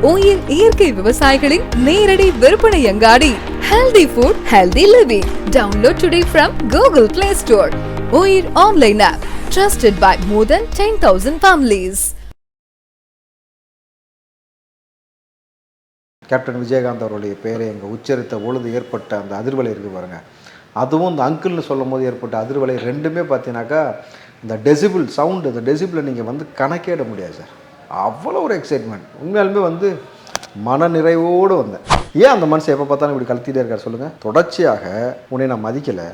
Oil இயற்கை விவசாயிகளின் நேரடி விற்பனை அங்காடி. Healthy food, healthy living. Download today from Google Play Store. OIR online app, trusted by more than 10,000 families. Captain Vijayakanth அவருடைய பெயரை எங்கள் உச்சரித்த பொழுது ஏற்பட்ட அந்த அதிர்வலை இருக்குது பாருங்கள், அதுவும் இந்த அங்கிள்னு சொல்லும் போது ஏற்பட்ட அதிர்வலை ரெண்டுமே பார்த்தீங்கன்னாக்கா இந்த டெசிபிள் சவுண்டு, இந்த டெசிபிளை நீங்கள் வந்து கணக்கேட முடியாது சார். அவ்வளோ ஒரு எக்ஸைட்மெண்ட். உண்மையாலுமே மன நிறைவோடு வந்தேன். ஏன் அந்த மனுஷன் எப்போ பார்த்தாலும் இப்படி கழுத்திட்டே இருக்கார் சொல்லுங்கள்? தொடர்ச்சியாக உன்னை நான் மதிக்கலை,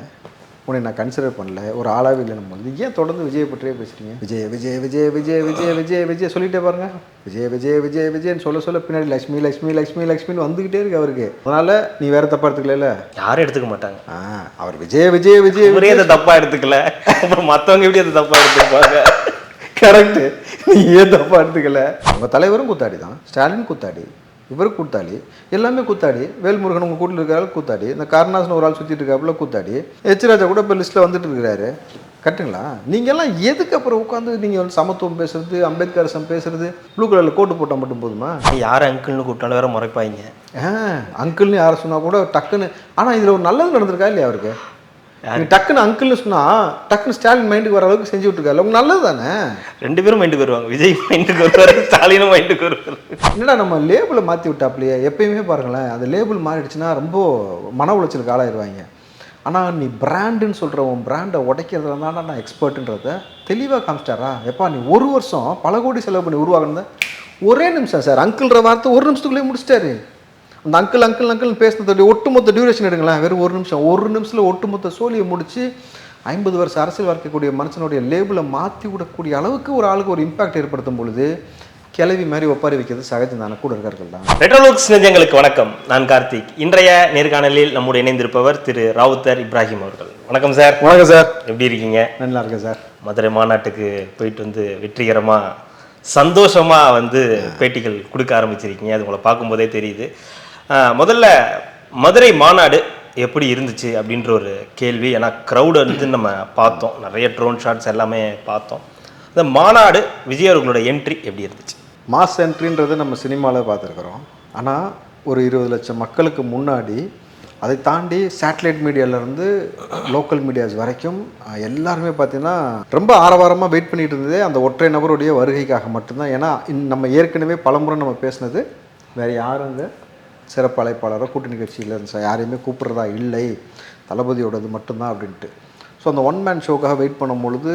உன்னை நான் கன்சிடர் பண்ணல, ஒரு ஆளாகவே இல்லை. நம்ம வந்து ஏன் தொடர்ந்து விஜயை பற்றியே பேசுகிறீங்க? விஜய் விஜய் விஜய் விஜய் விஜய் விஜய் விஜய் சொல்லிகிட்டே பாருங்கள். விஜய் விஜய் விஜய் விஜய்ன்னு சொல்ல பின்னாடி லக்ஷ்மி லக்ஷ்மி லக்ஷ்மி லக்ஷ்மின்னு வந்துக்கிட்டே இருக்கு அவருக்கு. அதனால் நீ வேறு தப்பாக எடுத்துக்கல. யாரும் எடுத்துக்க மாட்டாங்க. அவர் விஜய் விஜய் விஜய் ஒரே அதை தப்பாக எடுத்துக்கல, அப்புறம் மற்றவங்க எப்படி அதை தப்பாக எடுத்துப்பாங்க? கரெக்டு, நீ ஏன் தப்பாக எடுத்துக்கல? உங்கள் தலைவரும் கூத்தாடி தான், ஸ்டாலின் கூத்தாடி, இவரு கூத்தாடி, எல்லாமே கூத்தாடி. வேல்முருகன் உங்கள் கூட்டில் இருக்கிறாரு கூத்தாடி, இந்த காரணாசன் ஒரு ஆள் சுற்றிட்டு இருக்காப்புல கூத்தாடி, எச்ராஜா கூட இப்போ லிஸ்ட்டில் வந்துட்டு இருக்கிறாரு. கரெக்டுங்களா? நீங்கள்லாம் எதுக்கு அப்புறம் உட்காந்து நீங்கள் வந்து சமத்துவம் பேசுறது, அம்பேத்கரிசம் பேசுறது, ப்ளூ கலரில் கோட்டு போட்டால் மட்டும் போதுமா? யார் அங்கிள்னு கூப்பிட்டாலும் வேற முறைப்பாங்க. அங்கிள்னு யாரை சொன்னால் கூட டக்குன்னு. ஆனால் இதில் ஒரு நல்லது நடந்திருக்கா இல்லையா அவருக்கு? டக்குன்னு அங்கிள்னு சொன்னால் டக்குன்னு ஸ்டாலின் மைண்டுக்கு வர அளவுக்கு செஞ்சு விட்டுருக்காரு. உங்களுக்கு நல்லது தானே? ரெண்டு பேரும் மைண்டுக்கு வருவாங்க. விஜய் மைண்டுக்கு வருவார், ஸ்டாலினும் மைண்டுக்கு வருவார். என்னடா நம்ம லேபிளை மாற்றி விட்டாப்லையே. எப்பயுமே பாருங்களேன், அந்த லேபிள் மாறிடுச்சுன்னா ரொம்ப மன உளைச்சலுக்கு ஆளாயிருவாங்க. ஆனால் நீ பிராண்டுன்னு சொல்கிற உன் பிராண்டை உடைக்கிறதுல தான் நான் எக்ஸ்பர்ட்டுன்றத தெளிவாக காமிச்சிட்டாரா? எப்பா நீ ஒரு வருஷம் பல கோடி செலவு பண்ணி உருவாக்குனத ஒரே நிமிஷம் சார், அங்கிள்ன்ற வார்த்தை ஒரு நிமிஷத்துக்குள்ளேயே முடிச்சிட்டாரு. அந்த அங்கிள் அங்கிள் அங்கிள்னு பேசுனதோடைய ஒட்டுமொத்த டியூரேஷன் எடுங்களேன், வெறும் ஒரு நிமிஷத்தில் ஒட்டுமொத்த சோழியை முடித்து 50 வருஷம் அரசியல் வாழ்க்கக்கூடிய மனுஷனுடைய லேபிளை மாற்றி விடக்கூடிய அளவுக்கு ஒரு ஆளுக்கு ஒரு இம்பாக்ட் ஏற்படுத்தும் பொழுது கிளவி மாதிரி ஒப்பாரி வைக்கிறது சகஜம் தானே. கூட இருக்கார்கள் தான். ரெட்ரோலுக்ஸ் நெஞ்சங்களுக்கு வணக்கம், நான் கார்த்திக். இன்றைய நேர்காணலில் நம்முடைய இணைந்திருப்பவர் திரு ராவுத்தர் இப்ராஹிம் அவர்கள். வணக்கம் சார். வணக்கம் சார், எப்படி இருக்கீங்க? நல்லா இருக்கேன் சார். மதுரை மாநாட்டுக்கு போயிட்டு வந்து வெற்றிகரமாக சந்தோஷமாக பேட்டிகள் கொடுக்க ஆரம்பிச்சிருக்கீங்க, அது உங்களை பார்க்கும்போதே தெரியுது. முதல்ல மதுரை மாநாடு எப்படி இருந்துச்சு அப்படின்ற ஒரு கேள்வி. ஏன்னா க்ரௌடு நம்ம பார்த்தோம், நிறைய ட்ரோன் ஷாட்ஸ் எல்லாமே பார்த்தோம். இந்த மாநாடு விஜய் அவர்களோட என்ட்ரி எப்படி இருந்துச்சு? மாஸ் என்ட்ரின்றது நம்ம சினிமாவில் பார்த்துருக்குறோம். ஆனால் ஒரு 20 லட்சம் மக்களுக்கு முன்னாடி, அதை தாண்டி சேட்டலைட் மீடியாவிலேருந்து லோக்கல் மீடியாஸ் வரைக்கும் எல்லாருமே பார்த்திங்கன்னா ரொம்ப ஆரவாரமாக வெயிட் பண்ணிகிட்டு இருந்ததே அந்த ஒற்றை நபருடைய வருகைக்காக மட்டும்தான். ஏன்னா நம்ம ஏற்கனவே பலமுறை நம்ம பேசினது, வேறு யாரும் அங்கே சிறப்பு அழைப்பாளரோ கூட்டணி கட்சியில் யாரையுமே கூப்பிட்றதா இல்லை, தளபதியோடது மட்டும்தான் அப்படின்ட்டு. ஸோ அந்த ஒன் மேன் ஷோக்காக வெயிட் பண்ணும்பொழுது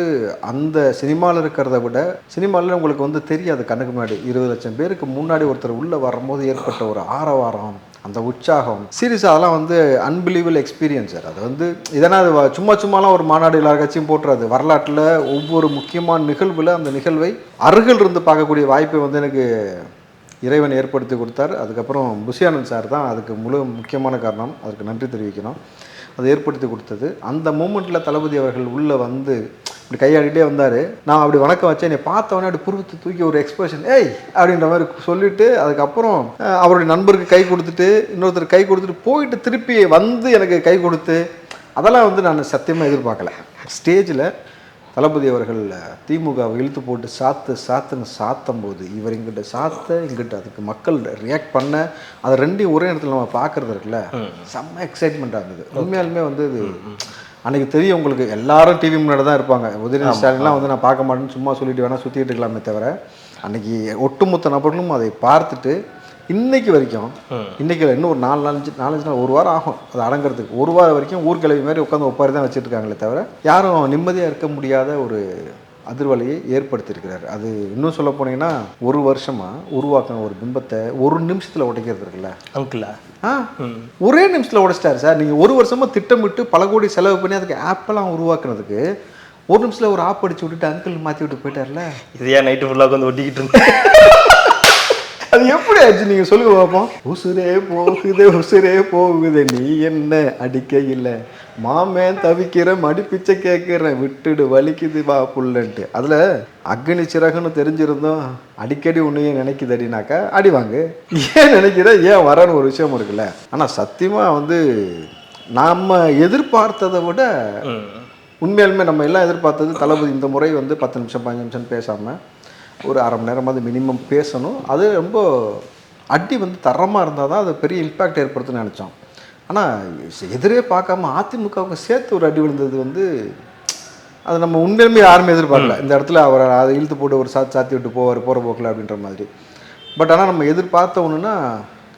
அந்த சினிமாவில் இருக்கிறத விட, சினிமாவில் உங்களுக்கு தெரியாது கண்ணுக்கு முன்னாடி 20 லட்சம் பேருக்கு முன்னாடி ஒருத்தர் உள்ளே வரும்போது ஏற்பட்ட ஒரு ஆரவாரம், அந்த உற்சாகம், சீரியஸாக அதெல்லாம் அன்பிலீவபிள் எக்ஸ்பீரியன்ஸ் சார். அது இதனால் சும்மாலாம் ஒரு மாநாடு எல்லா கட்சியும் போட்டுறாது. வரலாற்றில் ஒவ்வொரு முக்கியமான நிகழ்வில் அந்த நிகழ்வை அருகில் இருந்து பார்க்கக்கூடிய வாய்ப்பை எனக்கு இறைவன் ஏற்படுத்தி கொடுத்தார். அதுக்கப்புறம் புஷியானந்த் சார் தான் அதுக்கு முக்கியமான காரணம், அதுக்கு நன்றி தெரிவிக்கணும். அது ஏற்படுத்தி கொடுத்தது. அந்த மூமெண்ட்டில் தளபதி அவர்கள் உள்ளே இப்படி கையாடிட்டே வந்தார். நான் அப்படி வணக்கம் வச்சேன், என்னை பார்த்தவொடனே அப்படி புருவத்தை தூக்கி ஒரு எக்ஸ்பிரஷன் ஏய் அப்படின்ற மாதிரி சொல்லிவிட்டு, அதுக்கப்புறம் அவருடைய நண்பருக்கு கை கொடுத்துட்டு, இன்னொருத்தர் கை கொடுத்துட்டு போயிட்டு திருப்பி எனக்கு கை கொடுத்து, அதெல்லாம் நான் சத்தியமாக எதிர்பார்க்கல. ஸ்டேஜில் தளபதி அவர்கள் திமுகவை இழுத்து போட்டு சாத்துன்னு சாத்தும் போது, இவர் இங்கிட்ட அதுக்கு மக்கள் ரியாக்ட் பண்ண, அதை ரெண்டையும் ஒரே இடத்துல நம்ம பார்க்குறது இருக்குல்ல, செம்ம எக்ஸைட்மெண்ட்டாக இருந்தது. உண்மையாலுமே இது அன்றைக்கி தெரியும் உங்களுக்கு, எல்லாரும் டிவி முன்னாடி தான் இருப்பாங்க. உதயநிதி ஸ்டாலின்லாம் நான் பார்க்க மாட்டேன்னு சும்மா சொல்லிட்டு வேணால் சுற்றிட்டு இருக்கலாமே தவிர, அன்றைக்கி ஒட்டுமொத்த நபர்களும் அதை பார்த்துட்டு இன்னைக்கு வரைக்கும், இன்றைக்கி இன்னும் ஒரு 4-5 நாள், ஒரு வாரம் ஆகும் அது அடங்கிறதுக்கு. ஒரு வாரம் வரைக்கும் ஊர்கிழவி மாதிரி உட்காந்து ஒப்பாரி தான் வச்சுருக்காங்களே தவிர யாரும் நிம்மதியாக இருக்க முடியாத ஒரு அதிர்வலையை ஏற்படுத்தியிருக்கிறார். அது இன்னும் சொல்ல போனீங்கன்னா, ஒரு வருஷமாக உருவாக்கின ஒரு பிம்பத்தை ஒரு நிமிஷத்தில் உடைக்கிறது இருக்குல்ல அங்கிளா, ஒரே நிமிஷத்தில் உடைச்சிட்டாரு சார். நீங்கள் ஒரு வருஷமாக திட்டமிட்டு பல கோடி செலவு பண்ணி அதுக்கு ஆப்பெல்லாம் உருவாக்குனதுக்கு ஒரு நிமிஷத்தில் ஒரு ஆப் அடிச்சு விட்டுட்டு அங்கிள் மாற்றி விட்டு போயிட்டார்ல. இதையா நைட்டு ஃபுல்லாக வந்து ஒட்டிக்கிட்டு இருந்தேன். அது எப்படி ஆச்சு நீங்கள் சொல்லுங்க பார்ப்போம். உசுரே போகுது நீ என்ன அடிக்க இல்லை, மாமன் தவிக்கிற மடிப்பிச்சை கேட்குறேன், விட்டுடு வலிக்குது வா புள்ளன்ட்டு. அதில் அக்னி சிறகுன்னு தெரிஞ்சிருந்தோம், அடிக்கடி உன்னையே நினைக்குதடினாக்கா அடிவாங்க. ஏன் நினைக்கிற, ஏன் வரன்னு ஒரு விஷயம் இருக்குல்ல. ஆனால் சத்தியமாக நாம் எதிர்பார்த்ததை விட உண்மையாலுமே நம்ம எல்லாம் எதிர்பார்த்தது, தளபதி இந்த முறை 10 நிமிஷம் 15 நிமிஷம் பேசாமல் ஒரு அரை மணி நேரமாவது மினிமம் பேசணும். அது ரொம்ப அடி வந்து தரமாக இருந்தால் தான் அது பெரிய இம்பேக்ட் ஏற்படுத்துன்னு நினச்சோம். ஆனால் எதிரே பார்க்காம அதிமுகவுக்கு சேர்த்து ஒரு அடி விழுந்தது வந்து அது நம்ம உண்மையிலுமே யாருமே எதிர்பார்க்கல. இந்த இடத்துல அவரை அதை இழுத்து போட்டு ஒரு சாத்தி விட்டு போவார் போகிற போக்கில் அப்படின்ற மாதிரி. பட் ஆனால் நம்ம எதிர்பார்த்த ஒன்றுனா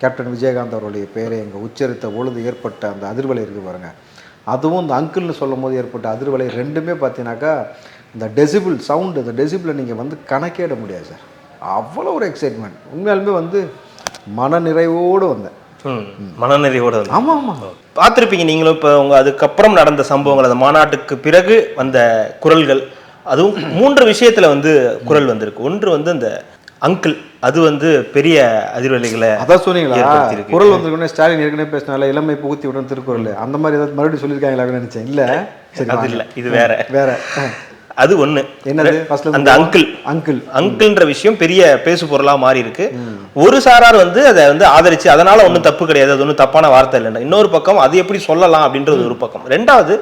கேப்டன் விஜயகாந்த் அவருடைய பேரை எங்கள் உச்சரித்த பொழுது ஏற்பட்ட அந்த அதிர்வலை இருக்குது பாருங்கள். அதுவும் இந்த அங்கிள்னு சொல்லும் போது ஏற்பட்ட அதிர்வலை ரெண்டுமே பார்த்தீங்கன்னாக்கா இந்த டெசிபிள் சவுண்டு, இந்த டெசிபிளை நீங்கள் வந்து கணக்கேட முடியாது சார். அவ்வளோ ஒரு எக்ஸைட்மெண்ட். உண்மையாலுமே வந்து மனநிறைவோடு வந்தேன். மனநிறைவோடு வந்து ஆமாம் ஆமாம் பார்த்துருப்பீங்க நீங்களும். இப்போ உங்கள் அதுக்கப்புறம் நடந்த சம்பவங்கள், அந்த மாநாட்டுக்கு பிறகு வந்த குரல்கள், அதுவும் 3 விஷயத்தில் வந்து குரல் வந்திருக்கு. ஒன்று வந்து அந்த அங்கிள், அது வந்து பெரிய அதிர்வலைகளை அதான் சொன்னீங்களா குரல் வந்திருக்குன்னு. ஸ்டாலின் ஏற்கனவே பேசினால இளமை புகுத்தி விடும் திருக்குறள், அந்த மாதிரி ஏதாவது மறுபடியும் சொல்லியிருக்காங்களா நினைச்சேன். இல்லை அது இல்லை, இது வேற வேற. அது ஒண்ணு. என்னது அந்த அங்கிள்ன்ற விஷயம் பெரிய பேசு பொருளா மாறி இருக்கு. ஒரு சாரார் வந்து அதை வந்து ஆதரிச்சு அதனால ஒன்றும் தப்பு கிடையாது, அது ஒன்றும் தப்பான வார்த்தை இல்லைன்னா. இன்னொரு பக்கம் அது எப்படி சொல்லலாம் அப்படின்றது ஒரு பக்கம். ரெண்டாவது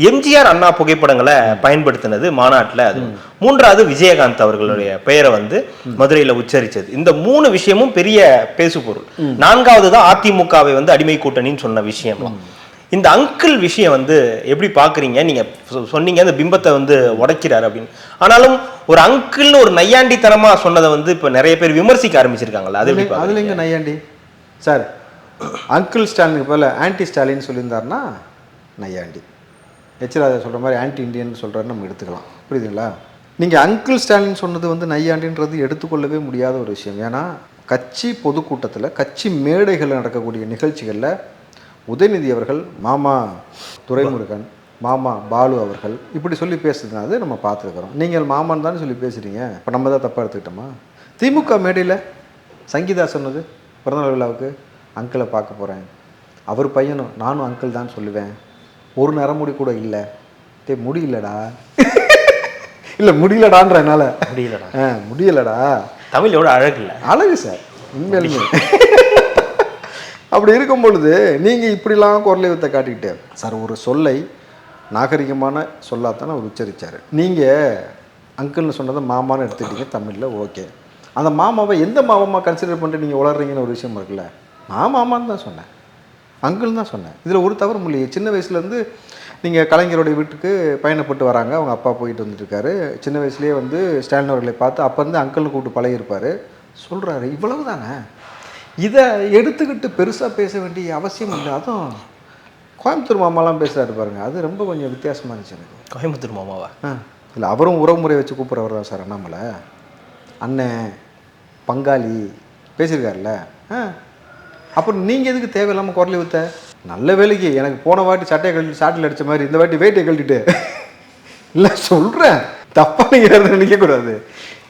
எம்ஜிஆர் அண்ணா புகைப்படங்களை பயன்படுத்தினது மாநாட்டில். அது 3வது விஜயகாந்த் அவர்களுடைய பெயரை வந்து மதுரையில் உச்சரிச்சது. இந்த 3 விஷயமும் பெரிய பேசு பொருள். 4வது தான் அதிமுகவை வந்து அடிமை கூட்டணின்னு சொன்ன விஷயம்லாம். இந்த அங்கிள் விஷயம் வந்து எப்படி பாக்குறீங்க? நீங்க சொன்னீங்க அந்த பிம்பத்தை வந்து உடைக்கிறாரு அப்படின்னு. ஆனாலும் ஒரு அங்கிள்னு ஒரு நையாண்டித்தனமா சொன்னதை வந்து இப்ப நிறைய பேர் விமர்சிக்க ஆரம்பிச்சிருக்காங்கல்ல, அது எப்படி? அதுல எங்க நையாண்டி சார்? அங்கிள் ஸ்டாலினுக்கு போல ஆன்டி ஸ்டாலின் சொல்லியிருந்தாருன்னா நையாண்டி. ராஜா சொல்ற மாதிரி ஆன்டி இண்டியன் சொல்றாரு, நம்ம எடுத்துக்கலாம். புரியுதுங்களா? நீங்க அங்கிள் ஸ்டாலின் சொன்னது வந்து நையாண்டின்றது எடுத்துக்கொள்ளவே முடியாத ஒரு விஷயம். ஏன்னா கட்சி பொதுக்கூட்டத்தில், கட்சி மேடைகளில் நடக்கக்கூடிய நிகழ்ச்சிகளில் உதயநிதி அவர்கள் மாமா துரைமுருகன், மாமா பாலு அவர்கள் இப்படி சொல்லி பேசுறதுனால நம்ம பார்த்துருக்குறோம். நீங்கள் மாமான்னு தானே சொல்லி பேசுகிறீங்க. இப்போ நம்ம தான் தப்பாக எடுத்துக்கிட்டோமா? திமுக மேடையில் சங்கீதா சொன்னது பிறந்தநாள் விழாவுக்கு அங்கிளை பார்க்க போகிறேன், அவர் பையனும் நானும் அங்கிள் தான் சொல்லுவேன், ஒரு நரமுடி கூட இல்லை, முடியலடா இல்லை முடியலடான்ற என்னால் முடியலடா. தமிழ் எவ்வளோ அழகு இல்லை, அழகு சார் உண்மையிலுமே. அப்படி இருக்கும் பொழுது நீங்கள் இப்படிலாம் குரலை வித்த காட்டிக்கிட்டே சார், ஒரு சொல்லை நாகரிகமான சொல்லாத்தானே அவர் உச்சரித்தார். நீங்கள் அங்கிள்னு சொன்னதை மாமான்னு எடுத்துக்கிட்டீங்க தமிழில், ஓகே. அந்த மாமாவை எந்த மாமாவை கன்சிடர் பண்ணிட்டு நீங்கள் உளறீங்கன்னு ஒரு விஷயம் இருக்குல்ல. நான் மாமான்னு தான் சொன்னேன், அங்கிள் தான் சொன்னேன். இதில் ஒரு தவறு இல்லையே. சின்ன வயசுலேருந்து நீங்கள் கலைஞருடைய வீட்டுக்கு பயணப்பட்டு வராங்க, அவங்க அப்பா போயிட்டு வந்துட்டுருக்காரு. சின்ன வயசுலேயே வந்து ஸ்டாலின் அவர்களை பார்த்து அப்போ இருந்து அங்கிள்னு கூப்பிட்டு பழகிருப்பார். சொல்கிறாரு, இவ்வளவு தானே, இதை எடுத்துக்கிட்டு பெருசாக பேச வேண்டிய அவசியம் இல்லை. அதுவும் கோயம்புத்தூர் மாமாலாம் பேசுகிறாரு பாருங்கள், அது ரொம்ப கொஞ்சம் வித்தியாசமாக இருந்துச்சு எனக்கு. கோயம்புத்தூர் மாமாவா? இல்லை, அவரும் உறவு முறை வச்சு கூப்பிட்றவர் தான் சார் அண்ணாமலை. அண்ணன் பங்காளி பேசியிருக்காருல்ல. அப்புறம் நீங்கள் எதுக்கு தேவையில்லாமல் குரலை வித்த? நல்ல வேலைக்கு எனக்கு போன வாட்டி சட்டையை கழட்டி சாட்டில் அடித்த மாதிரி இந்த வாட்டி வெயிட்டை கழட்டிட்டு இல்லை சொல்கிறேன், தப்பாக நீங்கள் நினைக்கக்கூடாது.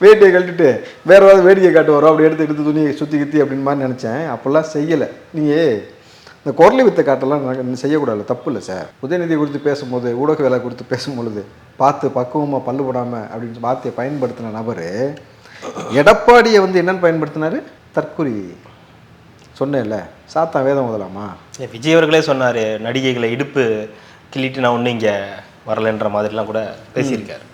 வேட்டியை கழட்டிட்டு வேறு ஏதாவது வேடிக்கை காட்டு வரோம், அப்படி எடுத்து துணியை சுற்றி கித்தி அப்படின்னு மாதிரி நினச்சேன். அப்படிலாம் செய்யலை. நீங்கள் இந்த குரலை வித்த காட்டெல்லாம் செய்யக்கூடாது, தப்பு இல்லை சார். உதயநிதி குறித்து பேசும்போது, ஊடக வேலை குறித்து பேசும்பொழுது பார்த்து பக்குவமாக பல்லு போடாமல் அப்படின்னு வார்த்தையை பயன்படுத்தின நபர் எடப்பாடியை வந்து என்னென்னு பயன்படுத்தினார்? தற்கொலை சொன்னேன்ல, சாத்தா வேதம் முதலாமா? விஜய் அவர்களே சொன்னார், நடிகைகளை இடுப்பு கிள்ளிட்டு நான் ஒன்றும் இங்கே வரலைன்ற மாதிரிலாம் கூட பேசியிருக்காரு.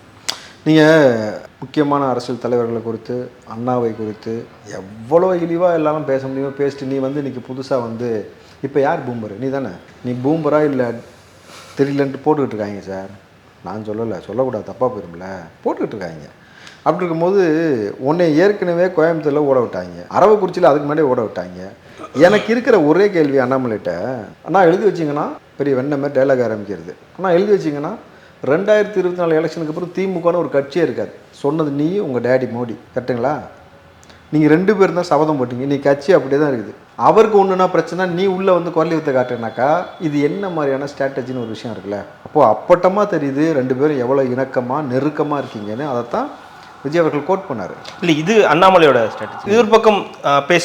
நீங்கள் முக்கியமான அரசியல் தலைவர்களை குறித்து, அண்ணாவை குறித்து எவ்வளோ இழிவாக எல்லாரும் பேச முடியுமோ பேசிட்டு நீ வந்து இன்றைக்கி புதுசாக வந்து இப்போ யார் பூம்பரு? நீ தானே. நீ பூம்பரா இல்லை தெரியலன்ட்டு போட்டுக்கிட்டு இருக்காங்க சார். நான் சொல்லலை, சொல்லக்கூடாது, தப்பாக போயிரும்ல, போட்டுக்கிட்டு இருக்காங்க. அப்படி இருக்கும்போது உன்னை ஏற்கனவே கோயம்புத்தூரில் ஓட விட்டாங்க, அரவக்குறிச்சியில் அதுக்கு முன்னாடியே ஓட விட்டாங்க. எனக்கு இருக்கிற ஒரே கேள்வி அண்ணாமலைகிட்ட, அண்ணா எழுதி வச்சிங்கன்னா பெரிய வெண்ணமே டைலாக் ஆரம்பிக்கிறது, ஆனால் எழுதி வச்சிங்கன்னா 2024 எலெக்ஷனுக்கு அப்புறம் திமுகன்னு ஒரு கட்சியே இருக்காது. சொன்னது நீ உங்கள் டேடி மோடி, கரெக்டுங்களா? நீங்கள் 2 பேரும் தான் சபதம் போட்டிங்க. நீ கட்சி அப்படியே தான் இருக்குது. அவருக்கு ஒன்றுனா பிரச்சனை, நீ உள்ளே வந்து குரலி வித்த காட்டுனாக்கா இது என்ன மாதிரியான ஸ்ட்ராட்டஜின்னு ஒரு விஷயம் இருக்குல்ல. அப்போது அப்பட்டமாக தெரியுது 2 பேரும் எவ்வளோ இணக்கமாக நெருக்கமாக இருக்கீங்கன்னு. அதைத்தான் விஜய் அவர்கள் கோட் பண்ணார். இல்லை, இது அண்ணாமலையோட ஸ்ட்ராட்டஜி. இது ஒரு பக்கம்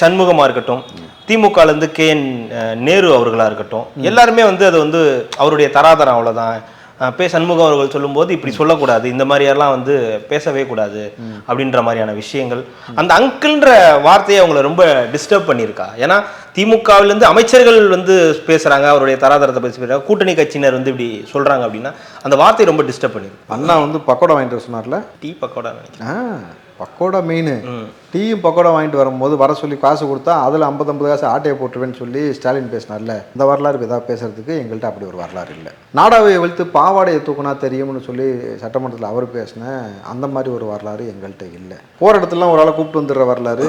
சண்முகமாக இருக்கட்டும், திமுகலேருந்து KN நேரு அவர்களாக இருக்கட்டும், எல்லாருமே வந்து அதை வந்து அவருடைய தராதரம் அவ்வளோதான். சண்முகம் அவர்கள் சொல்லும்போது இப்படி சொல்லக்கூடாது, இந்த மாதிரியெல்லாம் வந்து பேசவே கூடாது அப்படின்ற மாதிரியான விஷயங்கள். அந்த அங்கிள்ன்ற வார்த்தையை அவங்கள ரொம்ப டிஸ்டர்ப் பண்ணியிருக்கா. ஏன்னா திமுகவிலேருந்து அமைச்சர்கள் வந்து பேசுகிறாங்க, அவருடைய தராதரத்தை பேசுகிறாங்க, கூட்டணி கட்சியினர் வந்து இப்படி சொல்கிறாங்க அப்படின்னா அந்த வார்த்தையை ரொம்ப டிஸ்டர்ப் பண்ணியிருக்கு. அண்ணா வந்து பக்கோடா வாங்கிட்டு சொன்னார்ல, டீ பக்கோடா நினைக்கிறேன். பக்கோடா மெயின். டீயும் பக்கோடா வாங்கிட்டு வரும்போது வர சொல்லி காசு கொடுத்தா அதில் 50 காசு ஆட்டையை போட்டுருவேன்னு சொல்லி ஸ்டாலின் பேசினார்ல, இந்த வரலாறு ஏதாவது பேசுறதுக்கு எங்கள்கிட்ட அப்படி ஒரு வரலாறு இல்லை. நாடாவை வெளுத்து பாவாடையை தூக்குனா தெரியும்னு சொல்லி சட்டமன்றத்தில் அவர் பேசின அந்த மாதிரி ஒரு வரலாறு எங்கள்கிட்ட இல்லை. போகிற இடத்துலாம் ஒரு ஆளை கூப்பிட்டு வந்துடுற வரலாறு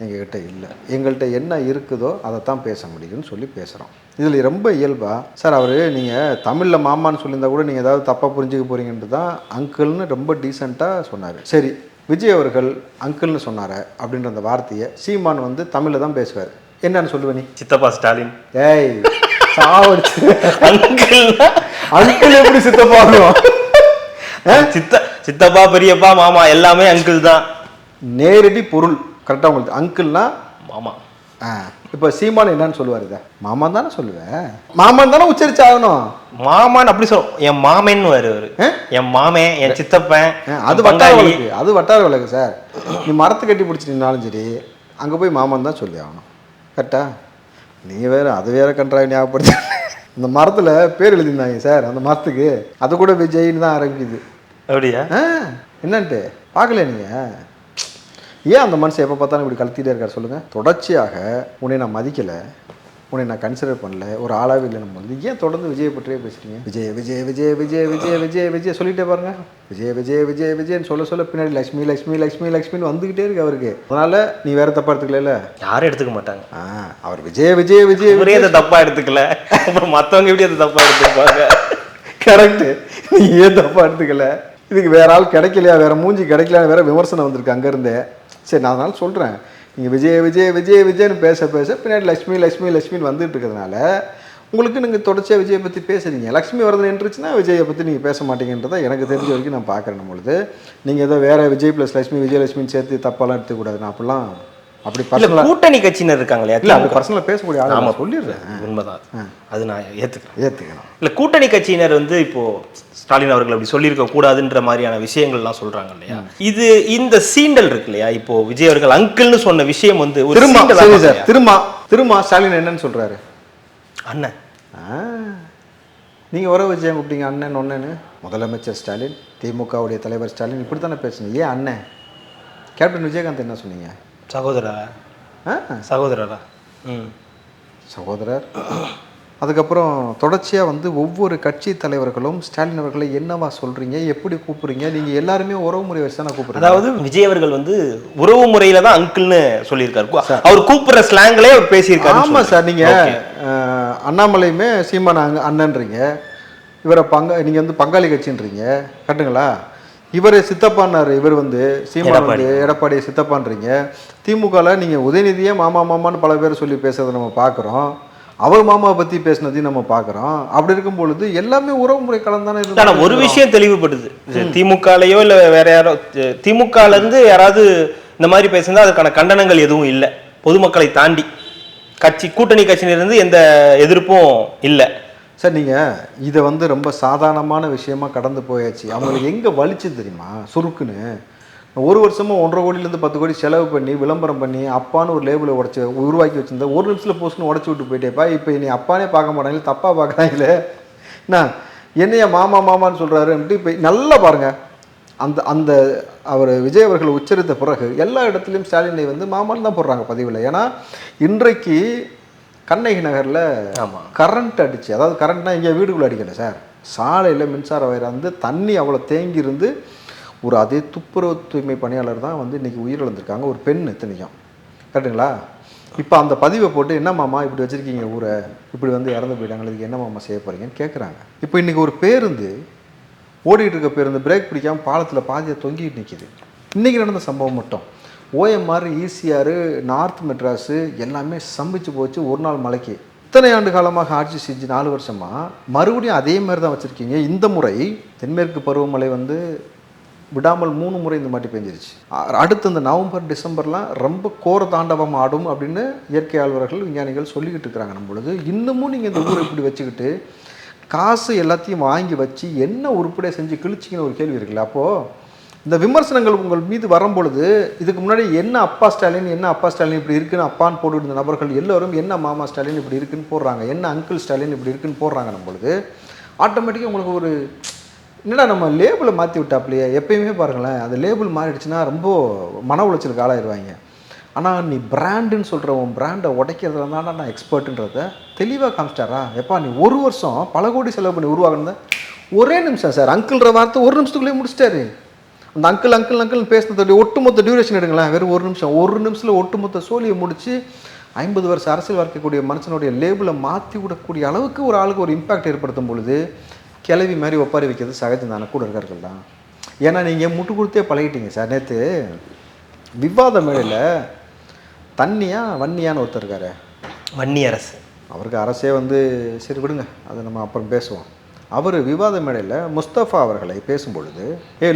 எங்ககிட்ட இல்லை. எங்கள்கிட்ட என்ன இருக்குதோ அதை தான் பேச முடியும்னு சொல்லி பேசுகிறோம். இதில் ரொம்ப இயல்பா சார் அவர் நீங்கள் தமிழில் மாமான்னு சொல்லியிருந்தா கூட நீங்கள் ஏதாவது தப்பாக புரிஞ்சுக்க போகிறீங்கன்ட்டு தான் அங்கிள்னு ரொம்ப டீசெண்டாக சொன்னார். சரி, விஜய் அவர்கள் அங்கிள்னு சொன்னார் அப்படின்ற அந்த வார்த்தையை சீமான் வந்து தமிழில் தான் பேசுவார். என்னன்னு சொல்லுவேன் நீ? சித்தப்பா ஸ்டாலின். ஏய் சாவடிச்சு அங்கிள் எப்படி சித்தப்பாகும்? சித்தப்பா பெரியப்பா மாமா எல்லாமே அங்கிள் தான். நேரடி பொருள் கரெக்டாக உங்களுக்கு. அங்கிள்னா மாமா. இப்போ சீமான் என்னன்னு சொல்லுவார்? இதை மாமான் தானே சொல்லுவேன். மாமான் தானே உச்சரிச்சு ஆகணும். மாமான் அப்படி சொல்ல, என் மாமேன்னு வருவாரு, என் மாமே, என் சித்தப்பன். அது வட்டார வழக்கு, அது வட்டார வழக்கு சார். நீ மரத்தை கட்டி பிடிச்சிட்டினாலும் சரி அங்கே போய் மாமான் தான் சொல்லி ஆகணும். கரெக்டா? நீ வேறு அது வேற கன்றாய் ஞாபகப்படுத்தி. இந்த மரத்தில் பேர் எழுதியிருந்தாங்க சார், அந்த மரத்துக்கு அது கூட விஜய்னு தான் ஆரம்பிக்குது. அப்படியா? என்னன்ட்டு பார்க்கல நீங்கள்? ஏன் அந்த மனுஷன் எப்போ பார்த்தாலும் இப்படி கழுத்திட்டே இருக்கார் சொல்லுங்கள்? தொடர்ச்சியாக உன்னை நான் மதிக்கலை, உன்னை நான் கன்சிடர் பண்ணல, ஒரு ஆளாகவே இல்லைன்னு போது ஏன் தொடர்ந்து விஜயை பற்றியே பேசுகிறீங்க? விஜய் விஜய் விஜய் விஜய் விஜய் விஜய் விஜய் சொல்லிகிட்டே பாருங்க. விஜய் விஜய் விஜய் விஜய்ன்னு சொல்ல பின்னாடி லக்ஷ்மி லக்ஷ்மி லக்ஷ்மி லக்ஷ்மின்னு வந்துக்கிட்டே இருக்கு அவருக்கு. அதனால் நீ வேறு தப்பாக எடுத்துக்கல. யாரும் எடுத்துக்க மாட்டாங்க. அவர் விஜய் விஜய் விஜய் விஜய் அதை தப்பாக எடுத்துக்கல, அப்புறம் மற்றவங்க எப்படி அதை தப்பாக எடுத்துப்பாங்க? கரெக்டு. நீ ஏன் தப்பாக எடுத்துக்கல? இதுக்கு வேற ஆள் கிடைக்கலையா, வேற மூஞ்சி கிடைக்கலையா, வேற விமர்சனம் வந்திருக்கு அங்கேருந்தே. சரி, நான் அதனால சொல்கிறேன், நீங்கள் விஜய் விஜய் விஜய் விஜய்னு பேச பின்னாடி லக்ஷ்மி லக்ஷ்மி லக்ஷ்மின்னு வந்துட்டு இருக்கிறதுனால உங்களுக்கு நீங்கள் தொடர்ச்சியாக விஜயை பற்றி பேசுகிறீங்க. லக்ஷ்மி வரது நின்றுச்சுன்னா விஜயை பற்றி நீங்கள் பேச மாட்டீங்கன்றதை எனக்கு தெரிஞ்ச வரைக்கும் நான் பார்க்குறேன். பொழுது நீங்கள் ஏதோ வேறு விஜய் ப்ளஸ் லக்ஷ்மி விஜயலட்சுமின்னு சேர்த்து தப்பாலாம் எடுத்துக்கூடாது. நான் அப்படிலாம் அப்படி பர்சனலாக கூட்டணி கட்சியினர் இருக்காங்க இல்லையா, இல்லை அப்படி பர்சனலாக பேசக்கூடிய ஆள் நான் சொல்லிடுறேன். உண்மைதான், அது நான் ஏற்றுக்கணும். இல்லை கூட்டணி கட்சியினர் வந்து இப்போது ஸ்டாலின் அவர்கள் அப்படி சொல்லியிருக்க கூடாதுன்ற மாதிரியான விஷயங்கள்லாம் சொல்றாங்க இல்லையா? இது இந்த சீண்டல் இருக்கு இல்லையா? இப்போ விஜய் அவர்கள் அங்கிள்னு சொன்ன விஷயம் வந்து திரும்ப ஸ்டாலின் என்னன்னு சொல்றாரு? அண்ணன். நீங்க வர விஜய் கூப்பிட்டீங்க அண்ணன் ஒன்னேன்னு. முதலமைச்சர் ஸ்டாலின், திமுகவுடைய தலைவர் ஸ்டாலின் இப்படி தானே பேசுனீங்க. ஏன் அண்ணன்? கேப்டன் விஜயகாந்த் என்ன சொன்னீங்க? சகோதரரா. சகோதரர். அதுக்கப்புறம் தொடர்ச்சியாக வந்து ஒவ்வொரு கட்சி தலைவர்களும் ஸ்டாலின் அவர்களை என்னவா சொல்கிறீங்க, எப்படி கூப்பிட்றீங்க, நீங்கள் எல்லாருமே உறவு முறை வச்சு தான் கூப்பிட்றீங்க. அதாவது விஜய் அவர்கள் வந்து உறவு முறையில் தான் அங்கிள்னு சொல்லியிருக்காரு. அவர் கூப்பிட்ற ஸ்லாங்லேயே அவர் பேசியிருக்காரு. ஆமாம் சார். நீங்கள் அண்ணாமலையுமே சீமான அண்ணன்றீங்க, இவரை நீங்கள் வந்து பங்காளி கட்சின்றீங்க. கரெக்டுங்களா? இவர் சித்தப்பான்னாரு, இவர் வந்து சீமான் வந்து எடப்பாடி சித்தப்பான்றீங்க. திமுகவில் நீங்கள் உதயநிதியே மாமா மாமான்னு பல பேர் சொல்லி பேசுறதை நம்ம பார்க்குறோம். அவர் மாமாவை பற்றி பேசினதையும் நம்ம பார்க்குறோம். அப்படி இருக்கும் பொழுது எல்லாமே உறவு முறை கலந்தானே இருக்கு. ஆனால் ஒரு விஷயம் தெளிவுபடுது, திமுகலையோ இல்லை வேற யாரோ திமுகலேருந்து யாராவது இந்த மாதிரி பேசினா அதுக்கான கண்டனங்கள் எதுவும் இல்லை. பொதுமக்களை தாண்டி கூட்டணி கட்சியிலிருந்து எந்த எதிர்ப்பும் இல்லை. சார், நீங்கள் இதை வந்து ரொம்ப சாதாரணமான விஷயமா கடந்து போயாச்சு. அவங்களுக்கு எங்கே வலிச்சு தெரியுமா? சுருக்குன்னு ஒரு வருஷமாக 1.5 கோடியிலேருந்து 10 கோடி செலவு பண்ணி விளம்பரம் பண்ணி அப்பான்னு ஒரு லேபிளை உருவாக்கி வச்சுருந்தா ஒரு நிமிஷத்தில் போஸ்ட்னு உடச்சி விட்டு போயிட்டேப்பா. இப்போ நீ அப்பானே பார்க்க மாட்டாங்களே, தப்பாக பார்க்குறாங்களே. என்ன என்னையா மாமா மாமான்னு சொல்கிறாருன்ட்டு இப்போ நல்லா பாருங்கள். அந்த அவர் விஜய் அவர்கள் உச்சரித்த பிறகு எல்லா இடத்துலையும் ஸ்டாலினை வந்து மாமான்னு தான் போடுறாங்க பதிவில். ஏன்னா இன்றைக்கு கண்ணகி நகரில் கரண்ட் அடிச்சு, அதாவது கரண்ட்னா இங்கே வீடுக்குள்ளே அடிக்கலை சார், சாலையில் மின்சார வயர் வந்து தண்ணி அவ்வளோ தேங்கி இருந்து ஒரு அதே துப்புரவு தூய்மை பணியாளர் தான் வந்து இன்றைக்கி உயிரிழந்திருக்காங்க. ஒரு பெண் இத்தனைக்கும். கரெக்டுங்களா? இப்போ அந்த பதிவை போட்டு என்ன மாமா இப்படி வச்சுருக்கீங்க ஊரை, இப்படி வந்து இறந்து போயிட்டாங்க, இதுக்கு என்ன மாமா செய்ய போகிறீங்கன்னு கேட்குறாங்க. இப்போ இன்றைக்கி ஒரு பேருந்து ஓடிட்டு இருக்க பேருந்து பிரேக் பிடிக்காமல் பாலத்தில் பாதியை தொங்கிட்டு நிற்கிது. இன்றைக்கி நடந்த சம்பவம் மட்டும் OMR, ECR, நார்த் மெட்ராஸு எல்லாமே சம்பிச்சு போச்சு ஒரு நாள் மழைக்கு. இத்தனை ஆண்டு காலமாக ஆட்சி செஞ்சு 4 வருஷமாக மறுபடியும் அதே மாதிரி தான் வச்சுருக்கீங்க. இந்த முறை தென்மேற்கு பருவமழை வந்து விடாமல் 3 முறை இந்த மாதிரி பெஞ்சிருச்சு. அடுத்து இந்த நவம்பர் டிசம்பர்லாம் ரொம்ப கோர தாண்டவம் ஆடும் அப்படின்னு இயற்கை ஆழ்வர்கள் விஞ்ஞானிகள் சொல்லிக்கிட்டு இருக்கிறாங்க. நம்மளுது இன்னமும் நீங்கள் இந்த ஊரை இப்படி வச்சுக்கிட்டு காசு எல்லாத்தையும் வாங்கி வச்சு என்ன உருப்படியாக செஞ்சு கிழிச்சிங்கன்னு ஒரு கேள்வி இருக்குல்ல. அப்போது இந்த விமர்சனங்கள் உங்கள் மீது வரும்பொழுது இதுக்கு முன்னாடி என்ன அப்பா ஸ்டாலின் இப்படி இருக்குன்னு அப்பான்னு போட்டுருந்த நபர்கள் எல்லோரும் என்ன மாமா ஸ்டாலின் இப்படி இருக்குன்னு போடுறாங்க, என்ன அங்கிள் ஸ்டாலின் இப்படி இருக்குன்னு போடுறாங்க. நம்மளுது ஆட்டோமேட்டிக்காக உங்களுக்கு ஒரு என்னடா நம்ம லேபிளை மாற்றி விட்டாப்லையே. எப்பயுமே பாருங்களேன், அந்த லேபிள் மாறிடுச்சுன்னா ரொம்ப மன உளைச்சலுக்கு ஆளாயிருவாங்க. ஆனால் நீ பிராண்டுன்னு சொல்கிற உன் பிராண்டை உடைக்கிறதுல தான்டா நான் எக்ஸ்பர்ட்டுன்றத தெளிவாக காமிச்சிட்டாரா. எப்பா நீ ஒரு வருஷம் பல கோடி செலவு பண்ணி உருவாகினத ஒரே நிமிஷம் சார், அங்கிள்ன்ற வார்த்தை ஒரு நிமிஷத்துக்குள்ளேயே முடிச்சிட்டாரு. அந்த அங்கிள் பேசுனதோடைய ஒட்டுமொத்த டியூரேஷன் எடுங்களேன், வெறும் ஒரு நிமிஷத்தில் ஒட்டுமொத்த சோழியை முடித்து 50 வருஷம் அரசியல் வாழ்க்கக்கூடிய மனுஷனுடைய லேபிளை மாற்றி விடக்கூடிய அளவுக்கு ஒரு ஆளுக்கு ஒரு இம்பாக்ட் ஏற்படுத்தும் பொழுது கிளவி மாதிரி ஒப்பாரி வைக்கிறது சகஜம் தானே கூட இருக்கார்கள் தான். ஏன்னா நீங்கள் முட்டு கொடுத்தே பழகிட்டீங்க சார். நேற்று விவாத மேடையில் வன்னியான்னு ஒருத்தர் இருக்காரு, வன்னி அரசு. அவருக்கு அரசே வந்து சரி விடுங்க, அதை நம்ம அப்புறம் பேசுவோம். அவர் விவாத மேடையில் முஸ்தபா அவர்களை பேசும்பொழுது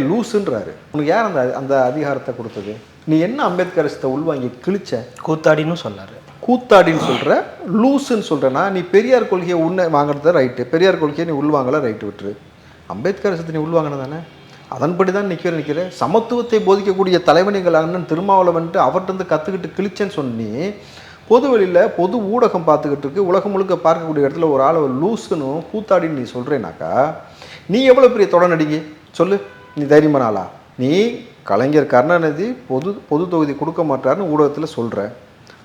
லூஸுன்றாரு. உனக்கு யார் அந்த அதிகாரத்தை கொடுத்தது? நீ என்ன அம்பேத்கரிசத்தை உள்வாங்கி கிழிச்ச? கூத்தாடின்னு சொன்னார். கூத்தாடின்னு சொல்கிற, லூஸுன்னு சொல்கிறேன்னா நீ பெரியார் கொள்கையை உன்னை வாங்குறது ரைட்டு, பெரியார் கொள்கையை நீ உள்வாங்கல ரைட்டு விட்டுரு. அம்பேத்கரிசத்தை நீ உள்வாங்கின தானே, அதன்படி தான் நிற்கிற சமத்துவத்தை போதிக்கக்கூடிய தலைவனிகள் அண்ணன் திருமாவளவன்ட்டு அவர்கிட்ட கற்றுக்கிட்டு கிழிச்சேன்னு சொன்னி பொது வெளியில் பொது ஊடகம் பார்த்துக்கிட்டு இருக்கு, உலகம் முழுக்க பார்க்கக்கூடிய இடத்துல ஒரு ஆளை லூஸுன்னு கூத்தாடின்னு நீ சொல்கிறேனாக்கா நீ எவ்வளோ பெரிய தொடர்நடிகை சொல்லு. நீ தைரியமான ஆளா? நீ கலைஞர் கருணாநிதி பொது தொகுதி கொடுக்க மாட்டாருன்னு ஊடகத்தில் சொல்கிற.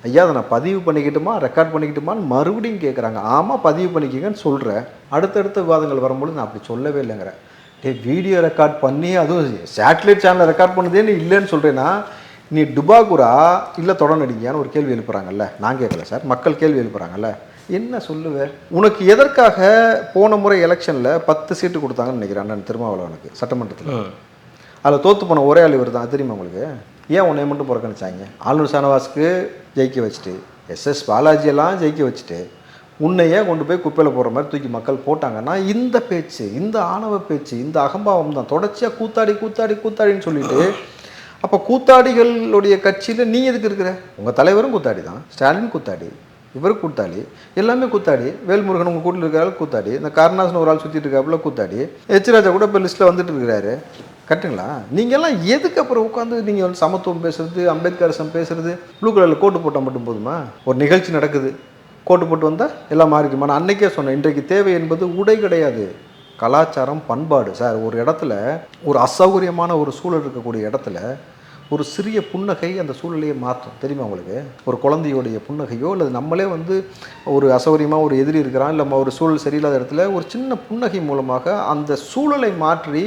ஐயா அதை நான் பதிவு பண்ணிக்கிட்டுமா ரெக்கார்ட் பண்ணிக்கிட்டுமான்னு மறுபடியும் கேட்குறாங்க. ஆமாம் பதிவு பண்ணிக்கங்கன்னு சொல்கிறேன். அடுத்தடுத்த விவாதங்கள் வரும்பொழுது நான் அப்படி சொல்லவே இல்லைங்கிறேன். வீடியோ ரெக்கார்ட் பண்ணி அதுவும் சேட்டலைட் சேனலில் ரெக்கார்ட் பண்ணதே நீ இல்லைன்னு சொல்கிறேன்னா நீ டுபாகுரா இல்லை தொடர்நடிகையான்னு ஒரு கேள்வி எழுப்புறாங்கல்ல. நான் கேட்கல சார், மக்கள் கேள்வி எழுப்புறாங்கல்ல. என்ன சொல்லுவேன்? உனக்கு எதற்காக போன முறை எலெக்ஷனில் 10 சீட்டு கொடுத்தாங்கன்னு நினைக்கிறேன் அண்ணன் திருமாவளவனுக்கு சட்டமன்றத்தில். அதில் தோற்று போன ஒரே ஆள் இவர் தான், தெரியுமா உங்களுக்கு? ஏன் உன்னை மட்டும் புறக்கணிச்சாங்க? ஆளுநர் ஷானவாஸ்க்கு ஜெயிக்க வச்சுட்டு SS பாலாஜியெல்லாம் ஜெயிக்க வச்சுட்டு உன்னையே கொண்டு போய் குப்பையில் போடுற மாதிரி தூக்கி மக்கள் போட்டாங்கன்னா இந்த பேச்சு, இந்த ஆணவ பேச்சு, இந்த அகம்பாவம் தான் தொடர்ச்சியாக கூத்தாடின்னு சொல்லிட்டு. அப்போ கூத்தாடிகளுடைய கட்சியில் நீ எதுக்கு இருக்கிற? உங்கள் தலைவரும் கூத்தாடி தான், ஸ்டாலின் கூத்தாடி, இவருக்கு கூத்தாடி, எல்லாமே கூத்தாடி. வேல்முருகன் உங்கள் கூட்டில் இருக்கிறாள் கூத்தாடி, இந்த கருணாசன் ஒரு ஆள் சுற்றிட்டு இருக்காப்புல கூத்தாடி, ராஜா கூட இப்போ லிஸ்ட்டில் வந்துட்டு இருக்கிறாரு. கரெக்டுங்களா? நீங்கள்லாம் எதுக்கு அப்புறம் உட்காந்து நீங்கள் வந்து சமத்துவம் பேசுறது, அம்பேத்கரிசம் பேசுறது? ப்ளூ கலரில் கோட்டு போட்டால் மட்டும் போதுமா? ஒரு நிகழ்ச்சி நடக்குது, கோட்டு போட்டு வந்தால் எல்லாம் மாறிக்குமா? நான் அன்றைக்கே சொன்னேன், இன்றைக்கு தேவை என்பது உடை கிடையாது, கலாச்சாரம், பண்பாடு. சார் ஒரு இடத்துல ஒரு அசௌகரியமான ஒரு சூழல் இருக்கக்கூடிய இடத்துல ஒரு சிறிய புன்னகை அந்த சூழலையே மாற்றும். தெரியுமா உங்களுக்கு? ஒரு குழந்தையோடைய புன்னகையோ அல்லது நம்மளே வந்து ஒரு அசௌகரியமாக ஒரு எதிரி இருக்கிறான் இல்லை ஒரு சூழல் சரியில்லாத இடத்துல ஒரு சின்ன புன்னகை மூலமாக அந்த சூழலை மாற்றி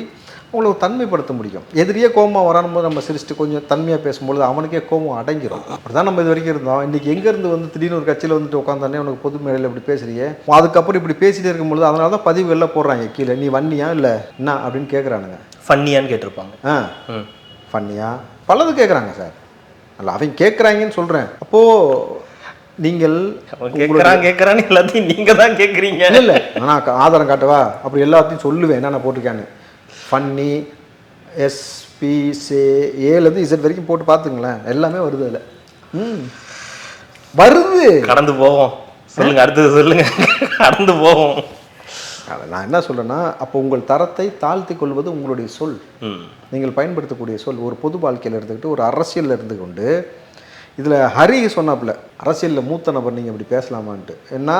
அவங்கள ஒரு தன்மைப்படுத்த முடியும். எதிரியே கோபமாக வரானும்போது நம்ம சிரிச்சுட்டு கொஞ்சம் தன்மையாக பேசும்பொழுது அவனுக்கே கோபம் அடங்கிடும். அப்படி தான் நம்ம இது வரைக்கும் இருந்தோம். இன்றைக்கி எங்கேருந்து வந்து திடீர்னு ஒரு கட்சியில் வந்துட்டு உட்காந்தானே உனக்கு பொது மேடையில் இப்படி பேசுறியே, அதுக்கப்புறம் இப்படி பேசிகிட்டே இருக்கும்பொழுது அதனால தான் பதிவுகளில் போடுறாங்க கீழே, நீ வன்னியா இல்லை என்ன அப்படின்னு கேட்குறானுங்க. ஃபன்னியான்னு கேட்டிருப்பாங்க. ஃபன்னியா பலது கேட்குறாங்க சார். அல்ல அவங்க கேட்குறாங்கன்னு சொல்கிறேன். அப்போது நீங்கள் கேட்குறான்னு எல்லாத்தையும் நீங்கள் தான் கேட்குறீங்க. இல்லை நான் ஆதாரம் காட்டவா? அப்படி எல்லாத்தையும் சொல்லுவேன் என்னென்ன போட்டிருக்கேன்னு. ஃபன்னி SPCAலேருந்து Z வரைக்கும் போட்டு பார்த்துங்களேன், எல்லாமே வருது அதில். வருது. கடந்து போவோம். சொல்லுங்கள், அடுத்தது சொல்லுங்கள். கடந்து போவோம். நான் என்ன சொல்கிறேன்னா, அப்போ உங்கள் தரத்தை தாழ்த்தி கொள்வது உங்களுடைய சொல், நீங்கள் பயன்படுத்தக்கூடிய சொல். ஒரு பொது வாழ்க்கையில் இருந்துக்கிட்டு ஒரு அரசியலில் இருந்து கொண்டு இதில் ஹரி சொன்னாப்புல அரசியலில் மூத்த நபர் நீங்கள் இப்படி பேசலாமான்ட்டு என்ன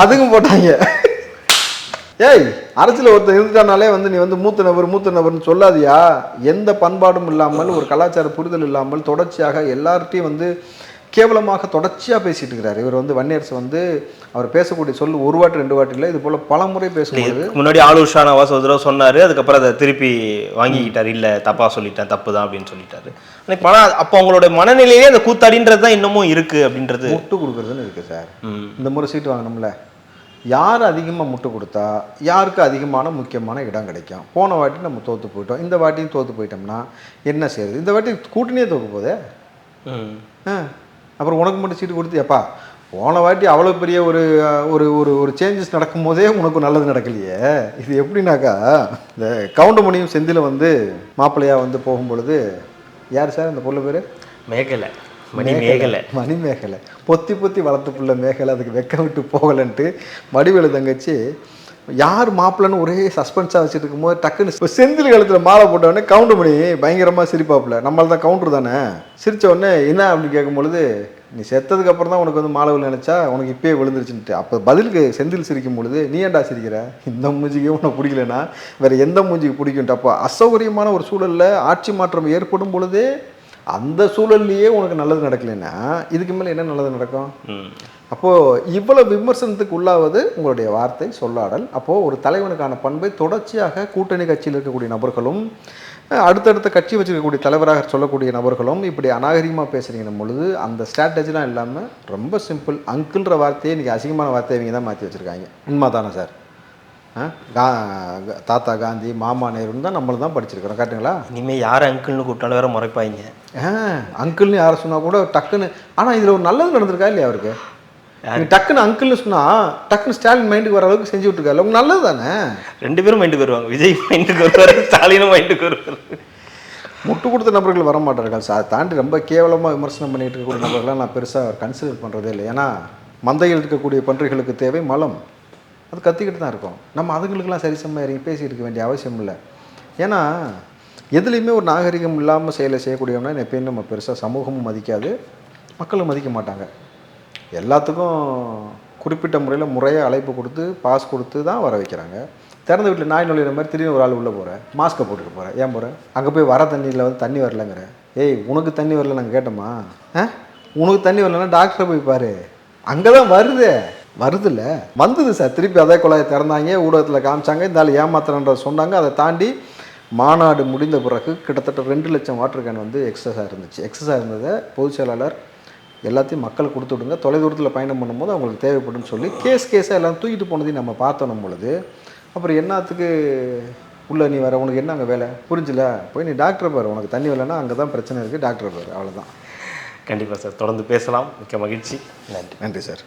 அதுக்கும் போட்டாங்க. ஏய் அரசியல் ஒருத்தர் இருந்துட்டானாலே வந்து நீ வந்து மூத்த நபர்னு சொல்லாதியா? எந்த பண்பாடும் இல்லாமல் ஒரு கலாச்சார புரிதல் இல்லாமல் தொடர்ச்சியாக எல்லார்ட்டையும் வந்து கேவலமாக தொடர்ச்சியாக பேசிட்டு இருக்கிறார். இவர் வந்து வன்னியரசு வந்து அவர் பேசக்கூடிய சொல் ஒரு வாட்டி 2 வாட்டி இல்லை, இது போல் பல முறை பேசும்போது முன்னாடி ஆளுநர் ஷானவாஸ் ஒரு தடவை சொன்னார், அதுக்கப்புறம் அதை திருப்பி வாங்கிக்கிட்டார். இல்லை தப்பாக சொல்லிட்டேன், தப்பு தான் அப்படின்னு சொல்லிட்டாரு. அப்போ அவங்களோட மனநிலையே அந்த கூத்தாடின்றது தான் இன்னமும் இருக்குது அப்படின்றது. முட்டு கொடுக்குறதுன்னு இருக்குது சார். இந்த முறை சீட்டு வாங்கினோம்ல, யார் அதிகமாக முட்டு கொடுத்தா யாருக்கு அதிகமான முக்கியமான இடம் கிடைக்கும். போன வாட்டி நம்ம தோற்று போயிட்டோம், இந்த வாட்டியும் தோற்று போயிட்டோம்னா என்ன செய்யுது? இந்த வாட்டி கூட்டணியே தோற்று போதே. அப்புறம் உனக்கு மட்டும் சீட்டு கொடுத்து எப்பா போன வாட்டி அவ்வளோ பெரிய ஒரு ஒரு ஒரு ஒரு சேஞ்சஸ் நடக்கும் போதே உனக்கு நல்லது நடக்கலையே. இது எப்படின்னாக்கா, இந்த கவுண்டமணியும் செந்திலும் வந்து மாப்பிள்ளையாக வந்து போகும்பொழுது யார் சார் அந்த பொருள் பேர்? மேகலை, மணிமேகலை. பொத்தி வளர்த்து பிள்ளை மேகலை, அதுக்கு வெக்க விட்டு போகலன்ட்டு வடிவேலு தங்கச்சி யார் மாப்பிள்ளைன்னு ஒரே சஸ்பென்ஸாக வச்சுட்டு இருக்கும்போது டக்குன்னு செந்தில் கழுத்தில் மாலை போட்டவுடனே கவுண்டர் பண்ணி பயங்கரமாக சிரிப்பாப்புல. நம்மள தான் கவுண்டர் தானே. சிரித்த உடனே என்ன அப்படின்னு கேட்கும்பொழுது நீ செத்ததுக்கு அப்புறம் தான் உனக்கு வந்து மாலை விழு நினச்சா உனக்கு இப்பயே விழுந்துருச்சுன்ட்டு. அப்போ பதிலுக்கு செந்தில் சிரிக்கும் பொழுது, நீ ஏன்டா சிரிக்கிற, இந்த மூஞ்சிக்கே உனக்கு பிடிக்கலன்னா வேறு எந்த மூஞ்சிக்கு பிடிக்கும்ட்டு. அப்போ அசௌகரியமான ஒரு சூழலில் ஆட்சி மாற்றம் ஏற்படும் பொழுதே அந்த சூழல்லையே உனக்கு நல்லது நடக்கலைன்னா இதுக்கு மேலே என்ன நல்லது நடக்கும்? அப்போது இவ்வளவு விமர்சனத்துக்கு உள்ளாவது உங்களுடைய வார்த்தை சொல்லாடல். அப்போது ஒரு தலைவனுக்கான பண்பை தொடர்ச்சியாக கூட்டணி கட்சியில் இருக்கக்கூடிய நபர்களும் அடுத்தடுத்த கட்சி வச்சுருக்கக்கூடிய தலைவராக சொல்லக்கூடிய நபர்களும் இப்படி அநாகரிகமாக பேசுகிறீங்க பொழுது அந்த ஸ்ட்ராட்டஜிலாம் இல்லாமல் ரொம்ப சிம்பிள், அங்கிள்ன்ற வார்த்தையை இன்றைக்கி அசிங்கமான வார்த்தையை இவங்க தான் மாற்றி வச்சுருக்காங்க. உண்மை தானே சார்? தாத்தா காந்தி, மாமா நேருன்னு தான் நம்மளும் தான் படிச்சிருக்கிறோம், கரெக்டுங்களா? இனிமேல் யார் அங்கிள்னு கூப்பிட்டாலும் வேற முறைப்பாங்க. அங்கிள்னு யாரை சொன்னால் கூட டக்குன்னு. ஆனால் இதில் ஒரு நல்லது நடந்திருக்கா இல்லையா அவருக்கு? டக்குன்னு அங்கிள்னு சொன்னால் டக்குன்னு ஸ்டாலின் மைண்டுக்கு வர அளவுக்கு செஞ்சு விட்டுருக்காரு. உங்களுக்கு நல்லது தானே? 2 பேரும் மைண்டுக்கு வருவாங்க. விஜய் மைண்டுக்கு வருவார், ஸ்டாலினும் மைண்டுக்கு வருவார். முட்டு கொடுத்த நபர்கள் வர மாட்டார்கள். அதை தாண்டி ரொம்ப கேவலமாக விமர்சனம் பண்ணிகிட்டு இருக்கக்கூடிய நபர்களாக நான் பெருசாக கன்சிடர் பண்ணுறதே இல்லை. ஏன்னா மந்தையில் இருக்கக்கூடிய பன்றிகளுக்கு தேவை மலம், அது கத்திக்கிட்டு தான் இருக்கும். நம்ம அதுங்களுக்கெல்லாம் சரிசமமாக இறங்கி பேசிகிட்டு இருக்க வேண்டிய அவசியம் இல்லை. ஏன்னா எதுலேயுமே ஒரு நாகரிகம் இல்லாமல் செயலை செய்யக்கூடியவனா எப்பயும் நம்ம பெருசாக சமூகமும் மதிக்காது, மக்களும் மதிக்க மாட்டாங்க. எல்லாத்துக்கும் குறிப்பிட்ட முறையில் முறையாக அழைப்பு கொடுத்து பாஸ் கொடுத்து தான் வர வைக்கிறாங்க. திறந்த வீட்டில் நாய் நுழையிற மாதிரி திடீர்னு ஒரு ஆள் உள்ளே போகிறேன், மாஸ்க்கை போட்டுட்டு போகிறேன், ஏன் போகிறேன்? அங்கே போய் வர தண்ணியில் வந்து தண்ணி வரலங்கிற. ஏய், உனக்கு தண்ணி வரல நாங்கள் கேட்டோமா? உனக்கு தண்ணி வரலன்னா டாக்டரை போய் பாரு, அங்கே தான் வருதுல்ல வந்தது சார். திருப்பி அதே குழாயை திறந்தாங்க, ஊடகத்தில் காமிச்சாங்க, இந்த ஆள் ஏமாத்துறன்ற சொன்னாங்க. அதை தாண்டி மாநாடு முடிந்த பிறகு கிட்டத்தட்ட 2 லட்சம் வாட்டர் கேன் வந்து எக்ஸஸாக இருந்துச்சு. எக்ஸஸாக இருந்ததை பொதுச் செயலாளர் எல்லாத்தையும் மக்கள் கொடுத்து விடுங்க, தொலைதூரத்தில் பயணம் பண்ணும்போது அவங்களுக்கு தேவைப்படுன்னு சொல்லி கேஸாக எல்லாம் தூக்கிட்டு போனதையும் நம்ம பார்த்தோம் பொழுது, அப்புறம் என்னத்துக்கு உள்ளே நீ வர, உனக்கு என்ன அங்கே வேலை புரிஞ்சில, போய் நீ டாக்டரை பாரு, உனக்கு தண்ணி வரலைன்னா அங்கே தான் பிரச்சனை இருக்குது, டாக்டரை பாரு, அவ்வளோதான். கண்டிப்பாக சார், தொடர்ந்து பேசலாம். மிக்க மகிழ்ச்சி. நன்றி. நன்றி சார்.